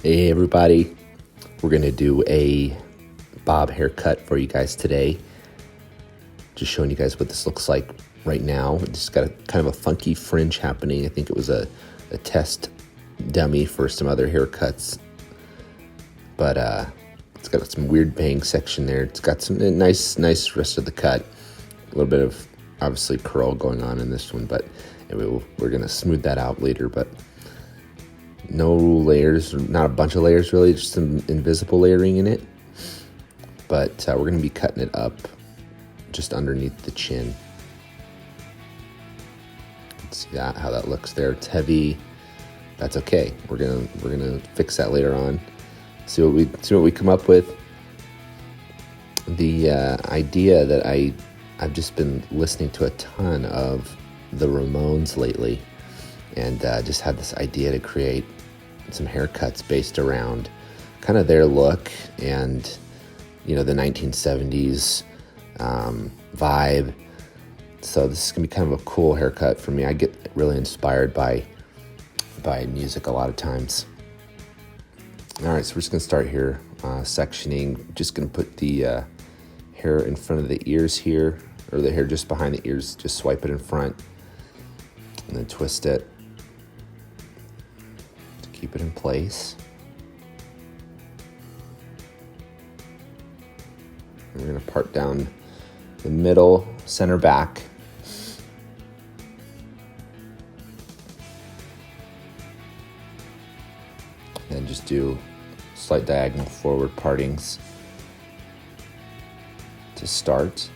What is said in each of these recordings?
Hey everybody, we're gonna do a bob haircut for you guys today. Just showing you guys what this looks like right now. It's got a kind of a funky fringe happening. I think it was a test dummy for some other haircuts, but it's got some weird bang section there. It's got some nice rest of the cut. A little bit of obviously curl going on in this one, but anyway, we're gonna smooth that out later. But no layers, not a bunch of layers really, just some invisible layering in it. But we're going to be cutting it up just underneath the chin. Let's see how that looks there. It's heavy. That's okay. We're gonna fix that later on. See what we come up with. The idea that I've just been listening to a ton of the Ramones lately, and just had this idea to create some haircuts based around kind of their look and, you know, the 1970s vibe. So this is gonna be kind of a cool haircut for me. I get really inspired by music a lot of times. All right, so we're just gonna start here, sectioning. Just gonna put the hair in front of the ears here, or the hair just behind the ears. Just swipe it in front and then twist it. Keep it in place. And we're going to part down the middle, center back. And just do slight diagonal forward partings to start.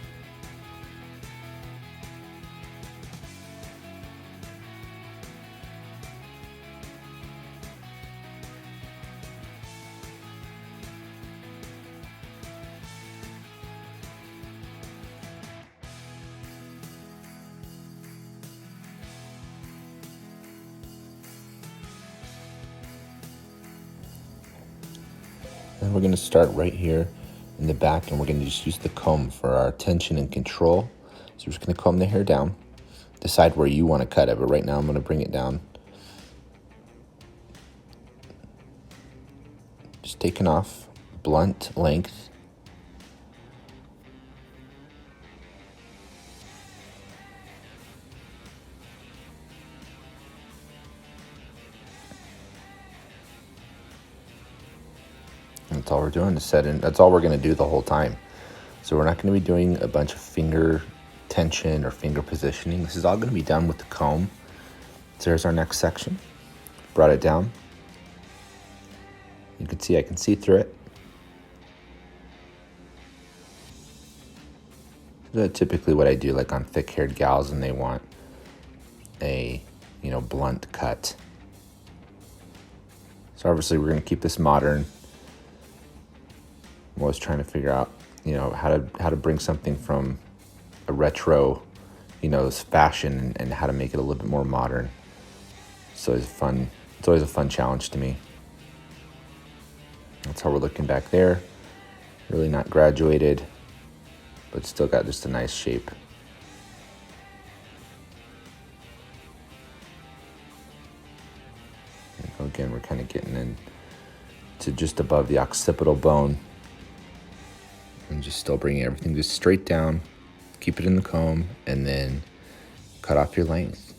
And we're going to start right here in the back, and we're going to just use the comb for our tension and control. So we're just going to comb the hair down, decide where you want to cut it, but right now I'm going to bring it down. Just taking off blunt length. That's all we're doing is set in. That's all we're going to do the whole time. So we're not going to be doing a bunch of finger tension or finger positioning. This is all going to be done with the comb. So there's our next section. Brought it down. You can see I can see through it. That's typically what I do, like on thick-haired gals, and they want a, you know, blunt cut. So obviously we're going to keep this modern. I'm always trying to figure out, you know, how to bring something from a retro, you know, fashion, and how to make it a little bit more modern. So it's fun. It's always a fun challenge to me. That's how we're looking back there. Really not graduated, but still got just a nice shape. Again, we're kind of getting in to just above the occipital bone. And just still bringing everything just straight down, keep it in the comb, and then cut off your length.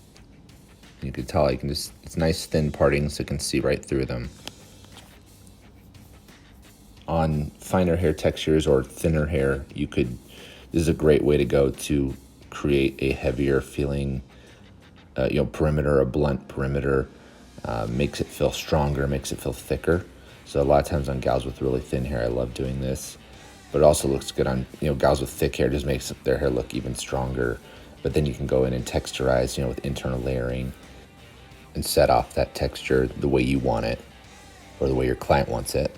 You can tell it's nice thin parting so you can see right through them. On finer hair textures or thinner hair, this is a great way to go to create a heavier feeling, perimeter, a blunt perimeter. Makes it feel stronger, makes it feel thicker. So a lot of times on gals with really thin hair, I love doing this. But it also looks good on, you know, gals with thick hair. Just makes their hair look even stronger. But then you can go in and texturize, you know, with internal layering and set off that texture the way you want it or the way your client wants it.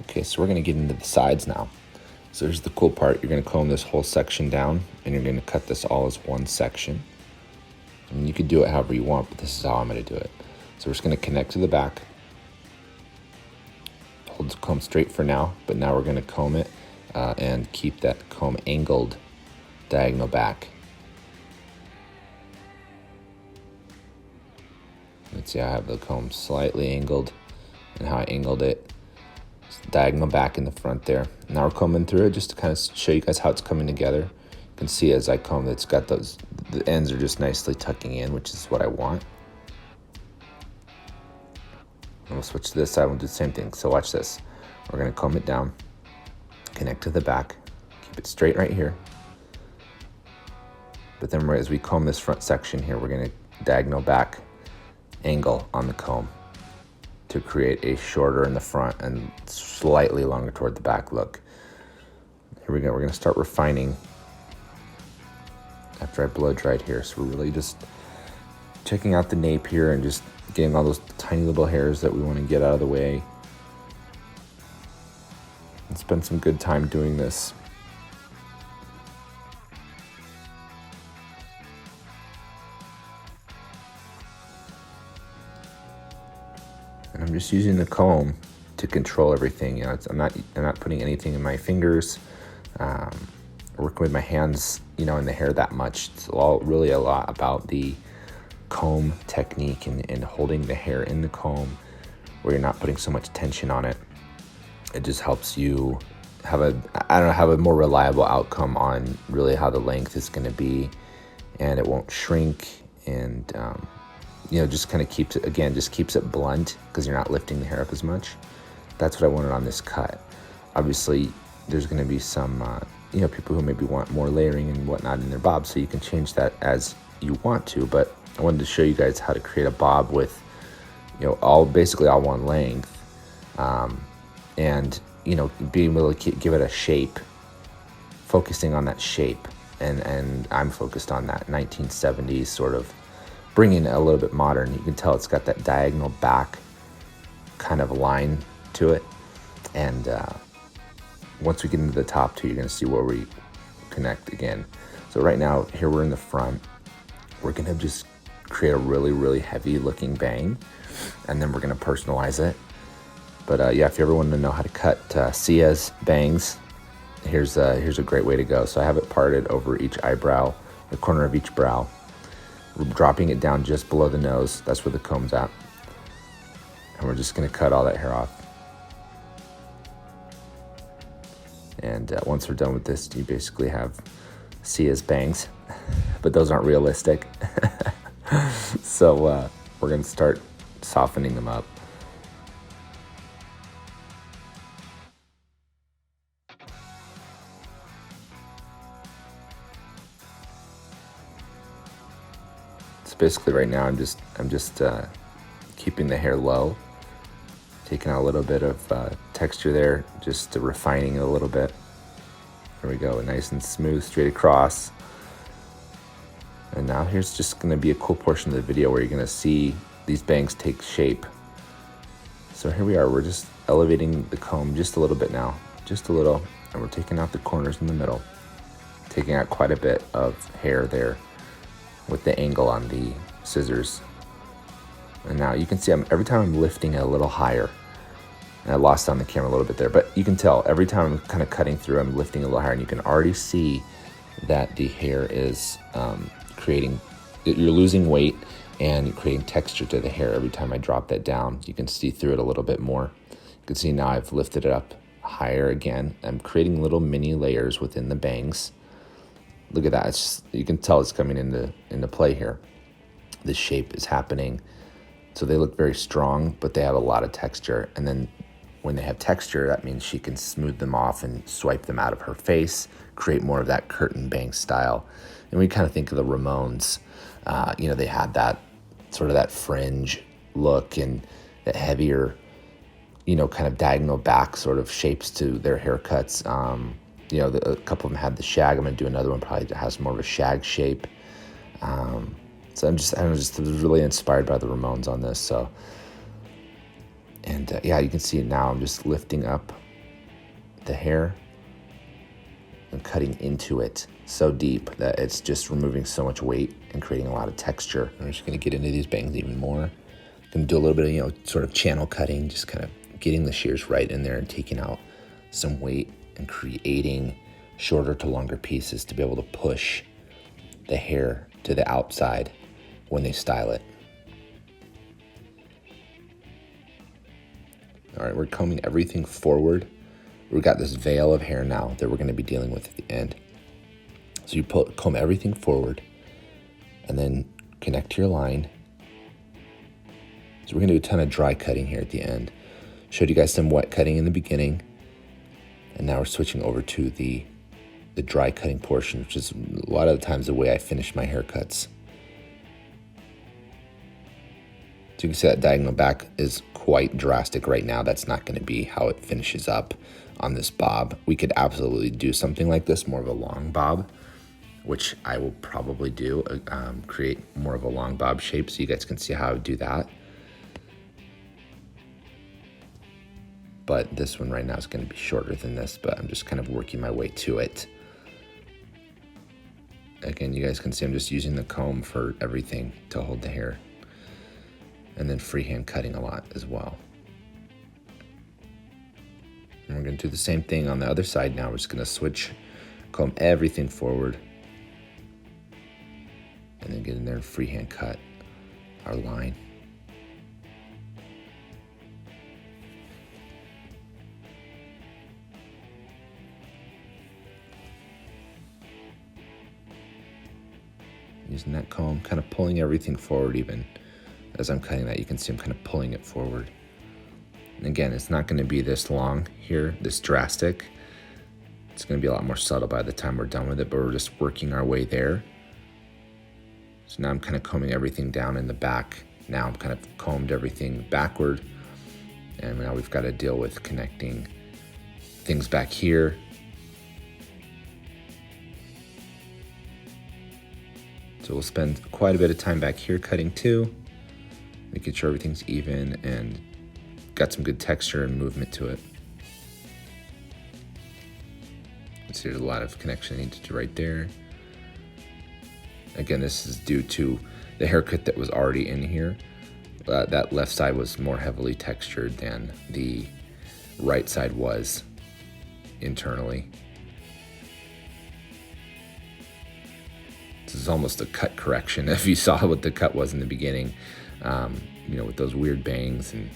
Okay, so we're going to get into the sides now. So here's the cool part. You're going to comb this whole section down, and you're going to cut this all as one section. And you could do it however you want, but this is how I'm going to do it. So we're just going to connect to the back. Hold the comb straight for now, but now we're going to comb it and keep that comb angled diagonal back. can see I have the comb slightly angled and how I angled it. Just diagonal back in the front there. Now we're combing through it just to kind of show you guys how it's coming together. You can see as I comb, it's got those, the ends are just nicely tucking in, which is what I want. And we'll switch to this side, we'll do the same thing. So watch this. We're gonna comb it down, connect to the back, keep it straight right here. But then as we comb this front section here, we're gonna diagonal back angle on the comb to create a shorter in the front and slightly longer toward the back look. Here we go, we're gonna start refining after I blow dried here. So we're really just checking out the nape here and just getting all those tiny little hairs that we wanna get out of the way. And spend some good time doing this. And I'm just using the comb to control everything. You know, I'm not putting anything in my fingers, working with my hands, you know, in the hair that much. It's all really a lot about the comb technique and holding the hair in the comb where you're not putting so much tension on it. It just helps you have a more reliable outcome on really how the length is going to be, and it won't shrink, and you know, just kind of keeps it blunt because you're not lifting the hair up as much. That's what I wanted on this cut. Obviously, there's going to be some, you know, people who maybe want more layering and whatnot in their bob, so you can change that as you want to. But I wanted to show you guys how to create a bob with, you know, basically all one length, and you know, being able to give it a shape, focusing on that shape, and I'm focused on that 1970s sort of, bringing it a little bit modern. You can tell it's got that diagonal back kind of line to it. And once we get into the top too, you're gonna see where we connect again. So right now, here we're in the front. We're gonna just create a really, really heavy looking bang, and then we're gonna personalize it. But yeah, if you ever want to know how to cut Sia's bangs, here's a great way to go. So I have it parted over each eyebrow, the corner of each brow. We're dropping it down just below the nose. That's where the comb's at. And we're just gonna cut all that hair off. And once we're done with this, you basically have Sia's bangs, but those aren't realistic. So we're gonna start softening them up. So basically right now I'm just keeping the hair low, taking out a little bit of texture there, just refining it a little bit. There we go, nice and smooth, straight across. And now here's just gonna be a cool portion of the video where you're gonna see these bangs take shape. So here we are, we're just elevating the comb just a little bit now, just a little, and we're taking out the corners in the middle, taking out quite a bit of hair there with the angle on the scissors. And now you can see every time I'm lifting it a little higher, and I lost on the camera a little bit there, but you can tell every time I'm kind of cutting through, I'm lifting a little higher, and you can already see that the hair is you're losing weight and creating texture to the hair every time I drop that down. You can see through it a little bit more. You can see now I've lifted it up higher again. I'm creating little mini layers within the bangs. Look at that, it's just, you can tell it's coming into play here. The shape is happening. So they look very strong, but they have a lot of texture. And then when they have texture, that means she can smooth them off and swipe them out of her face, create more of that curtain bang style. And we kind of think of the Ramones, you know, they had that sort of that fringe look and that heavier, you know, kind of diagonal back sort of shapes to their haircuts. You know, a couple of them had the shag. I'm gonna do another one probably that has more of a shag shape. So I'm just really inspired by the Ramones on this. So, and yeah, you can see now I'm just lifting up the hair and cutting into it so deep that it's just removing so much weight and creating a lot of texture. I'm just gonna get into these bangs even more. I'm gonna do a little bit of, you know, sort of channel cutting, just kind of getting the shears right in there and taking out some weight and creating shorter to longer pieces to be able to push the hair to the outside when they style it. All right, we're combing everything forward. We've got this veil of hair now that we're going to be dealing with at the end. So you comb everything forward and then connect to your line. So we're going to do a ton of dry cutting here at the end. Showed you guys some wet cutting in the beginning. And now we're switching over to the dry cutting portion, which is a lot of the times the way I finish my haircuts. So you can see that diagonal back is quite drastic right now. That's not going to be how it finishes up on this bob. We could absolutely do something like this, more of a long bob, which I will probably do, create more of a long bob shape so you guys can see how I would do that. But this one right now is going to be shorter than this, but I'm just kind of working my way to it. Again, you guys can see I'm just using the comb for everything to hold the hair. And then freehand cutting a lot as well. And we're going to do the same thing on the other side now. We're just going to switch, comb everything forward, and then get in there and freehand cut our line. Using that comb, kind of pulling everything forward. Even as I'm cutting that, you can see I'm kind of pulling it forward. And again, it's not going to be this long here, this drastic. It's going to be a lot more subtle by the time we're done with it, but we're just working our way there. So now I'm kind of combing everything down in the back. Now I'm kind of combed everything backward. And now we've got to deal with connecting things back here. So we'll spend quite a bit of time back here cutting too, making sure everything's even and got some good texture and movement to it. So there's a lot of connection I need to do right there. Again, this is due to the haircut that was already in here. That left side was more heavily textured than the right side was internally. This is almost a cut correction if you saw what the cut was in the beginning, with those weird bangs, and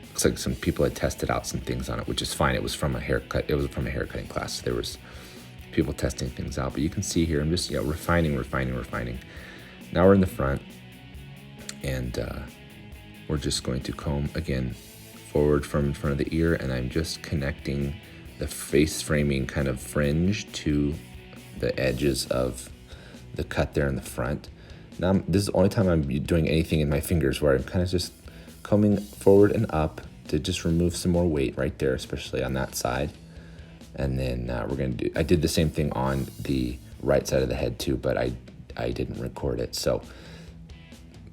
looks like some people had tested out some things on it, which is fine. It was from a haircut. It was from a haircutting class. So there was people testing things out, but you can see here I'm just refining. Now we're in the front, and we're just going to comb again forward from in front of the ear, and I'm just connecting the face framing kind of fringe to the edges of the cut there in the front. Now this is the only time I'm doing anything in my fingers, where I'm kind of just combing forward and up to just remove some more weight right there, especially on that side. And then we're going to do, I did the same thing on the right side of the head too, but I didn't record it.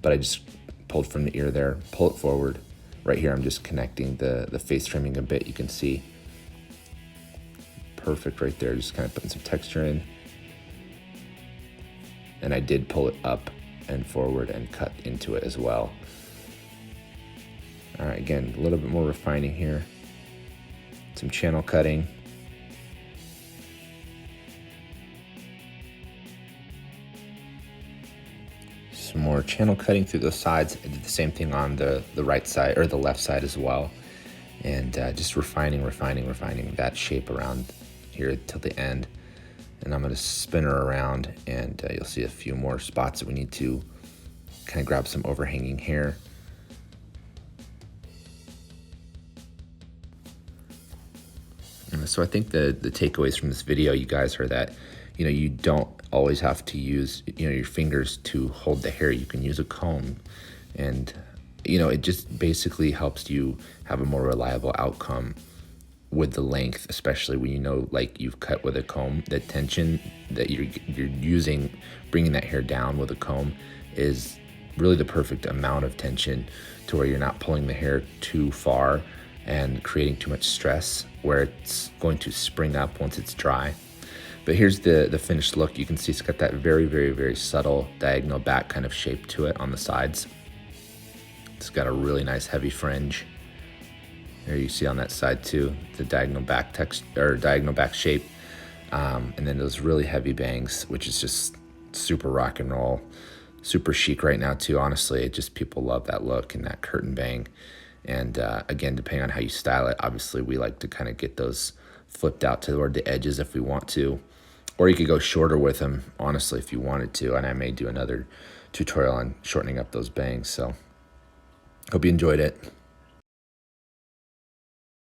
But I just pulled from the ear there, pull it forward. Right here I'm just connecting the face framing a bit. You can see perfect right there, just kind of putting some texture in. And I did pull it up and forward and cut into it as well. All right, again, a little bit more refining here. Some channel cutting. Some more channel cutting through those sides. I did the same thing on the right side, or the left side as well. And just refining that shape around here till the end. And I'm going to spin her around, and you'll see a few more spots that we need to kind of grab some overhanging hair. And so I think the takeaways from this video, you guys, are that you don't always have to use your fingers to hold the hair. You can use a comb, and it just basically helps you have a more reliable outcome with the length, especially when like you've cut with a comb. The tension that you're using, bringing that hair down with a comb, is really the perfect amount of tension to where you're not pulling the hair too far and creating too much stress where it's going to spring up once it's dry. But here's the finished look. You can see it's got that very, very, very subtle diagonal back kind of shape to it on the sides. It's got a really nice heavy fringe. There you see on that side too, the diagonal back diagonal back shape. And then those really heavy bangs, which is just super rock and roll, super chic right now too. Honestly, people love that look and that curtain bang. And again, depending on how you style it, obviously we like to kind of get those flipped out toward the edges if we want to. Or you could go shorter with them, honestly, if you wanted to. And I may do another tutorial on shortening up those bangs. So hope you enjoyed it.